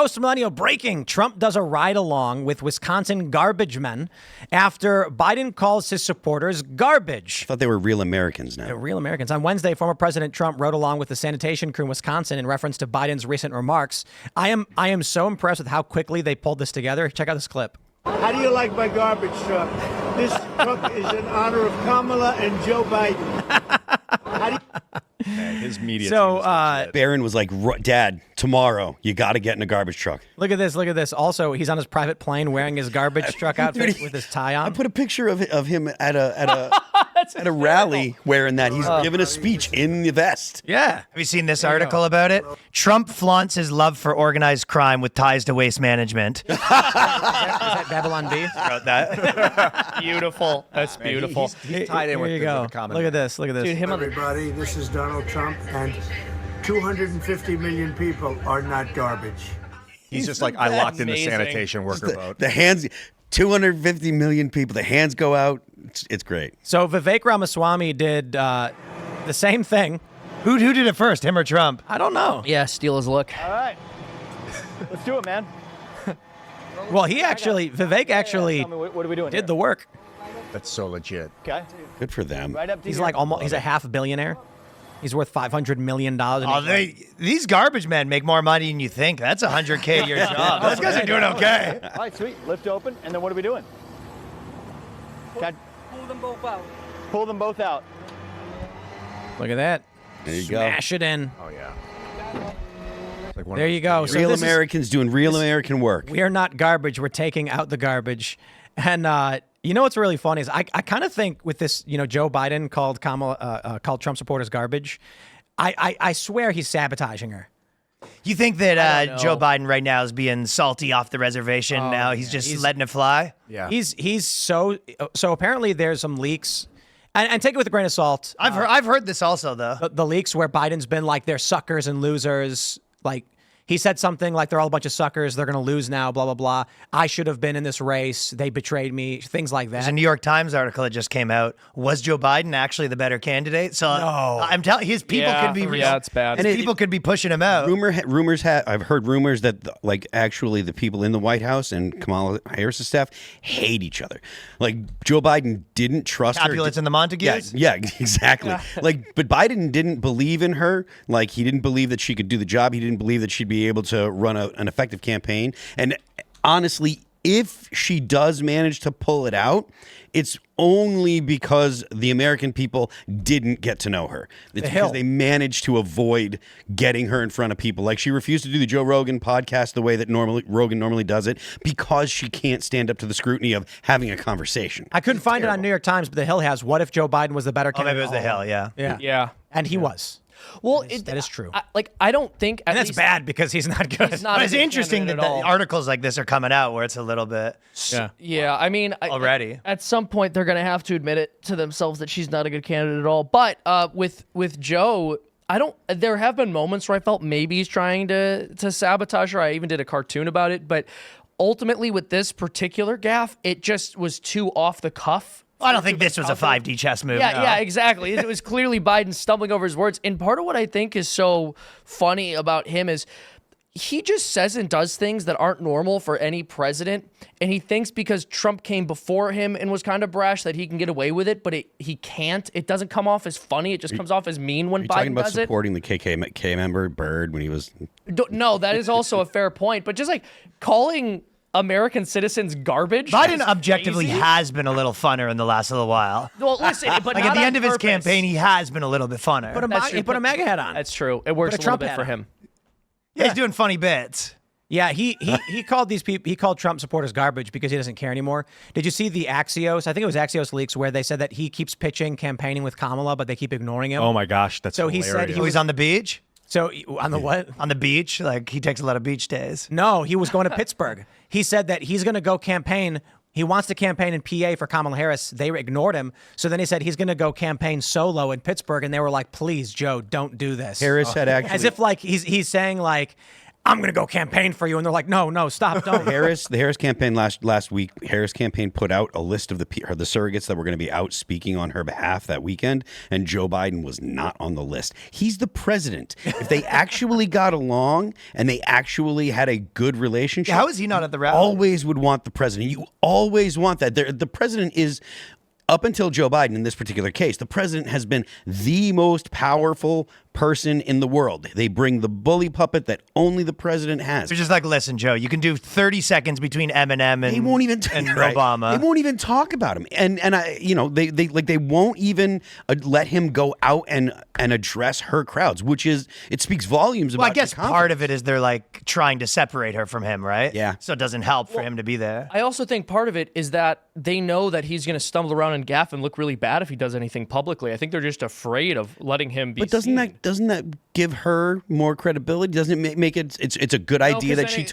Post-millennial breaking. Trump does a ride-along with Wisconsin garbage men after Biden calls his supporters garbage. I thought they were real Americans now. They're real Americans. On Wednesday, former President Trump rode along with the sanitation crew in Wisconsin in reference to Biden's recent remarks. I am so impressed with how quickly they pulled this together. Check out this clip. How do you like my garbage truck? This truck is in honor of Kamala and Joe Biden. His media. So, Barron was like, Dad, tomorrow, you got to get in a garbage truck. Look at this. Look at this. Also, he's on his private plane wearing his garbage truck outfit with his tie on. I put a picture of him at a rally wearing that. He's giving a speech in the vest. Yeah. Have you seen this article about it? Trump flaunts his love for organized crime with ties to waste management. Is that Babylon B? Wrote that. Beautiful. That's beautiful. He's tied in with go. the common. Look at this. Look at this. Dude, him on the Everybody, this is Donald Trump, and 250 million people are not garbage. He's just like, I locked in the Amazing. sanitation worker boat. The hands, 250 million people, the hands go out. It's great. So Vivek Ramaswamy did the same thing. Who did it first, him or Trump? I don't know. Yeah, steal his look. All right. Let's do it, man. Well, Vivek actually What are we doing did the work. That's so legit. Okay. Good for them. Right up to He's here. like he's a half billionaire. He's worth $500 million. These garbage men make more money than you think. That's $100K a year job. Those guys are doing okay. All right, sweet. Lift open, and then what are we doing? Pull them both out. Pull them both out. Look at that. There you go. Smash it in. Oh, yeah. Like one There of you go. So Real this is- Americans doing real American work. We are not garbage. We're taking out the garbage. And you know what's really funny is I kind of think with this, Joe Biden called called Trump supporters garbage. I swear he's sabotaging her. You think that Joe Biden right now is being salty off the reservation now? He's just letting it fly? Yeah. He's so apparently there's some leaks. And take it with a grain of salt. I've heard this also, though. The leaks where Biden's been like, they're suckers and losers. Like, he said something like, they're all a bunch of suckers. They're going to lose now, blah, blah, blah. I should have been in this race. They betrayed me. Things like that. There's a New York Times article that just came out. Was Joe Biden actually the better candidate? So I'm telling his people could be it's bad. His people could be pushing him out. I've heard rumors that actually the people in the White House and Kamala Harris's staff hate each other. Like Joe Biden didn't trust her. Capulets and the Montagues? Yeah, exactly. But Biden didn't believe in her. Like he didn't believe that she could do the job. He didn't believe that she'd be able to run an effective campaign. And honestly, if she does manage to pull it out, it's only because the American people didn't get to know her. It's because they managed to avoid getting her in front of people. Like she refused to do the Joe Rogan podcast the way that Rogan normally does it because she can't stand up to the scrutiny of having a conversation. I couldn't find it on New York Times, but The Hill has, what if Joe Biden was the better candidate? Maybe it was The Hill, yeah. Yeah. And he was. Well, that is true. I don't think. And that's bad because he's not good. He's not But a it's good interesting that candidate at all. articles like this are coming out where it's a little bit. Yeah, I mean, Already. at some point they're gonna have to admit it to themselves that she's not a good candidate at all. But with Joe, there have been moments where I felt maybe he's trying to sabotage her. I even did a cartoon about it. But ultimately, with this particular gaffe, it just was too off the cuff. I don't think this was a 5D chess move. Yeah, no. yeah, exactly. It was clearly Biden stumbling over his words. And part of what I think is so funny about him is he just says and does things that aren't normal for any president. And he thinks because Trump came before him and was kind of brash that he can get away with it, but he can't. It doesn't come off as funny. It just comes off as mean when Are you talking Biden about does it. supporting the KK member Bird when he was... No, that is also a fair point. But just like calling American citizens garbage. Biden objectively has been a little funner in the last little while. Well, listen, but Like not at the on end of his purpose. campaign, he has been a little bit funner. He put a MAGA hat on. That's true. It works a Put a little Trump bit hat for on. him. Yeah, he's doing funny bits. Yeah, he called these people, he called Trump supporters garbage because he doesn't care anymore. Did you see the Axios? I think it was Axios leaks where they said that he keeps pitching campaigning with Kamala, but they keep ignoring him. Oh my gosh, that's So he hilarious. said he He's on the beach? So on the what? On the beach? Like, he takes a lot of beach days. No, he was going to Pittsburgh. He said that he's going to go campaign. He wants to campaign in PA for Kamala Harris. They ignored him. So then he said he's going to go campaign solo in Pittsburgh. And they were like, please, Joe, don't do this. Harris had actually... As if like he's saying like, I'm going to go campaign for you. And they're like, no, stop, don't. The Harris campaign last week, Harris campaign put out a list of the surrogates that were going to be out speaking on her behalf that weekend, and Joe Biden was not on the list. He's the president. If they actually got along and they actually had a good relationship, How is he not at the rally? always would want the president. You always want that. The president is, up until Joe Biden in this particular case, the president has been the most powerful person in the world. They bring the bully puppet that only the president has. They're just like, listen, Joe, you can do 30 seconds between Eminem and, They won't even and right. Obama. They won't even talk about him, and they won't even let him go out and address her crowds, which is, it speaks volumes about. Well, I guess the part of it is they're like trying to separate her from him, right? Yeah. So it doesn't help for him to be there. I also think part of it is that they know that he's going to stumble around and gaff and look really bad if he does anything publicly. I think they're just afraid of letting him be. But doesn't seen. that give her more credibility? Doesn't it make it? It's a good idea 'cause that then she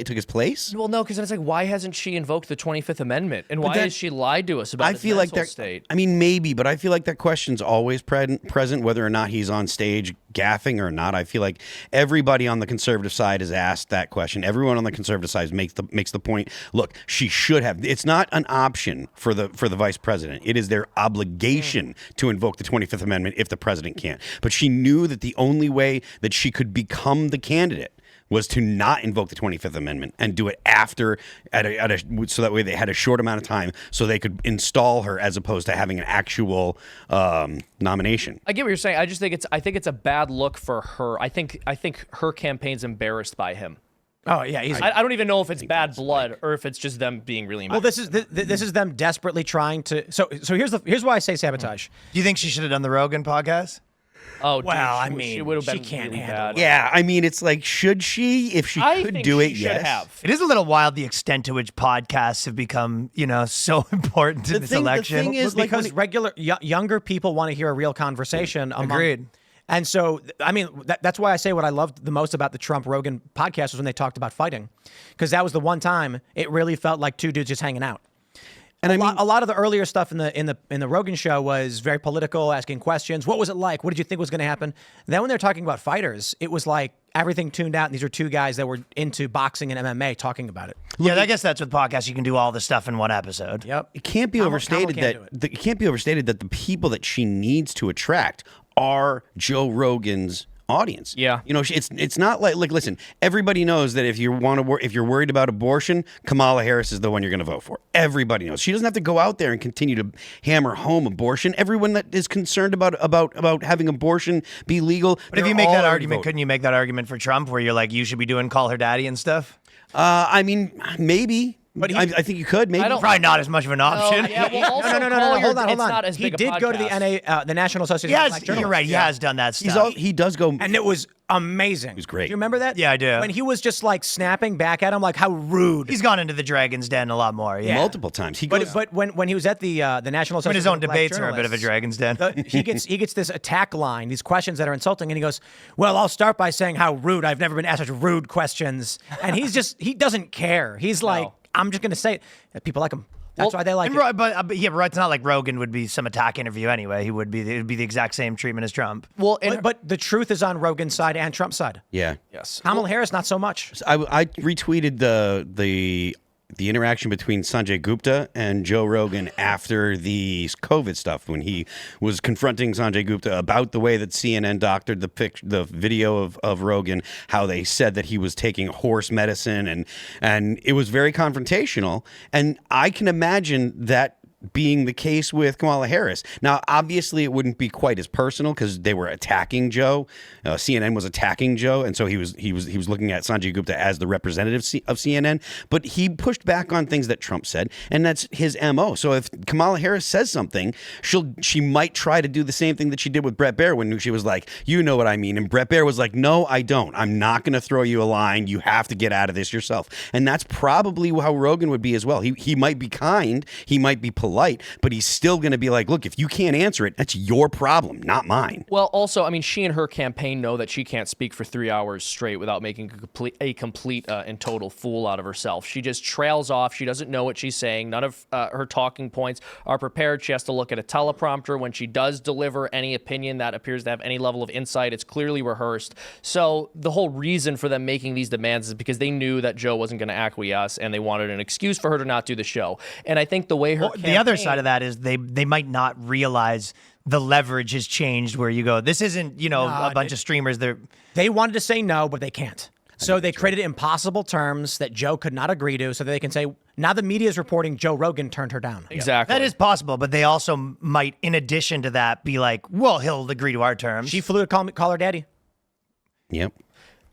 took his place. Well, no, because then it's like, why hasn't she invoked the 25th Amendment, and why has she lied to us about? I his feel like mental that. state? I mean, maybe, but I feel like that question's always present, whether or not he's on stage gaffing or not. I feel like everybody on the conservative side has asked that question. Everyone on the conservative side makes the point. Look, she should have. It's not an option for the vice president. It is their obligation to invoke the 25th Amendment if the president can't. But she knew that the only way that she could become the candidate was to not invoke the 25th Amendment and do it after, so that way they had a short amount of time so they could install her, as opposed to having an actual nomination. I get what you're saying. I think it's a bad look for her. I think her campaign's embarrassed by him. Oh, yeah. I don't even know if it's bad blood or if it's just them being really mad. Well, this is them desperately trying to. So here's why I say sabotage. Do you think she should have done the Rogan podcast? Oh, Well, dude, I mean, she would have been she can't really handle bad. it. Yeah, I mean, it's like, should she? If she I could think do she it, should yes. have. It is a little wild the extent to which podcasts have become, so important to this election. The thing is, like, Because regular younger people want to hear a real conversation. Agreed. And so, I mean, that's why I say what I loved the most about the Trump Rogan podcast was when they talked about fighting, because that was the one time it really felt like two dudes just hanging out. And a lot of the earlier stuff in the Rogan show was very political, asking questions. What was it like? What did you think was going to happen? Then when they're talking about fighters, it was like everything tuned out. And these are two guys that were into boxing and MMA talking about it. Yeah, I guess that's with podcasts. You can do all this stuff in one episode. Yep. It can't be Kamala overstated can't do it can't be overstated that the people that she needs to attract are Joe Rogan's audience. Yeah. It's not like listen, everybody knows that if you're worried about abortion, Kamala Harris is the one you're going to vote for. Everybody knows. She doesn't have to go out there and continue to hammer home abortion. Everyone that is concerned about having abortion be legal. But if you make that argument, couldn't you make that argument for Trump where you're like, you should be doing call her daddy and stuff? I mean, maybe. But I think you could. Maybe. Probably not as much of an option. Yeah, well, also No. hold Hold on. Not as He big a did go to the podcast. the National Association of Black You're Journalists. right. He has done that stuff. He does go. And it was amazing. It was great. Do you remember that? Yeah, I do. When he was just like snapping back at him, like how rude. He's gone into the Dragon's Den a lot more. Yeah. multiple times. He goes. But when he was at the National Association When his own of Black debates are a bit of a Journalists, Dragon's Den. he gets this attack line, these questions that are insulting, and he goes, "Well, I'll start by saying how rude. I've never been asked such rude questions." And he doesn't care. He's like, I'm just going to say it. People like him. That's why they like it. But it's not like Rogan would be some attack interview anyway. It would be the exact same treatment as Trump. Well, But the truth is on Rogan's side and Trump's side. Yeah. yes. Kamala Harris, not so much. I retweeted the interaction between Sanjay Gupta and Joe Rogan after the COVID stuff, when he was confronting Sanjay Gupta about the way that CNN doctored the video of Rogan, how they said that he was taking horse medicine, and it was very confrontational. And I can imagine that being the case with Kamala Harris. Now, obviously, it wouldn't be quite as personal because they were attacking Joe. CNN was attacking Joe, and so he was looking at Sanjay Gupta as the representative of CNN. But he pushed back on things that Trump said, and that's his MO. So if Kamala Harris says something, she might try to do the same thing that she did with Bret Baier when she was like, "You know what I mean," and Bret Baier was like, "No, I don't. I'm not going to throw you a line. You have to get out of this yourself." And that's probably how Rogan would be as well. He might be kind. He might be polite. polite, but he's still going to be like, look, if you can't answer it, that's your problem, not mine. Well, also, I mean, she and her campaign know that she can't speak for 3 hours straight without making a complete and total fool out of herself. She just trails off. She doesn't know what she's saying. None of her talking points are prepared. She has to look at a teleprompter. When she does deliver any opinion that appears to have any level of insight, it's clearly rehearsed. So the whole reason for them making these demands is because they knew that Joe wasn't going to acquiesce, and they wanted an excuse for her to not do the show. And I think the way her the other side of that is they might not realize the leverage has changed where you go, this isn't, a bunch of streamers. They wanted to say no, but they can't. So they created impossible terms that Joe could not agree to so that they can say, now the media is reporting Joe Rogan turned her down. Exactly. That is possible, but they also might, in addition to that, be like, well, he'll agree to our terms. She flew to call her daddy. Yep.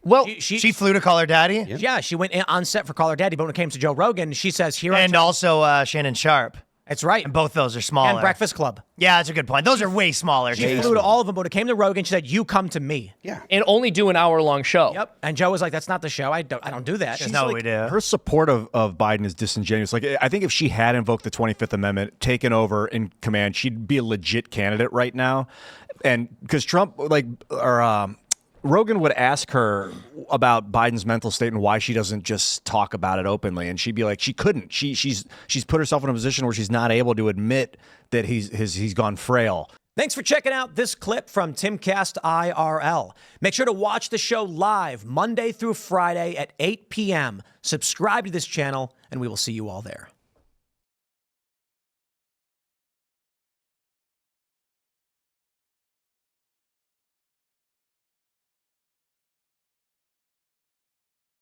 Well, she flew to call her daddy? Yeah, she went on set for Call Her Daddy, but when it came to Joe Rogan, she says, here And also Shannon Sharp. That's right. And both those are smaller. And Breakfast Club. Yeah, that's a good point. Those are way smaller. She flew to all of them, but when it came to Rogan, she said, you come to me. Yeah. and only do an hour-long show. Yep. And Joe was like, that's not the show. I don't do that. That's not what we do. Her support of Biden is disingenuous. Like, I think if she had invoked the 25th Amendment, taken over in command, she'd be a legit candidate right now. And because Trump, Rogan would ask her about Biden's mental state and why she doesn't just talk about it openly, and she'd be like, she couldn't. She's put herself in a position where she's not able to admit that he's gone frail. Thanks for checking out this clip from Timcast IRL. Make sure to watch the show live Monday through Friday at 8 p.m. Subscribe to this channel, and we will see you all there.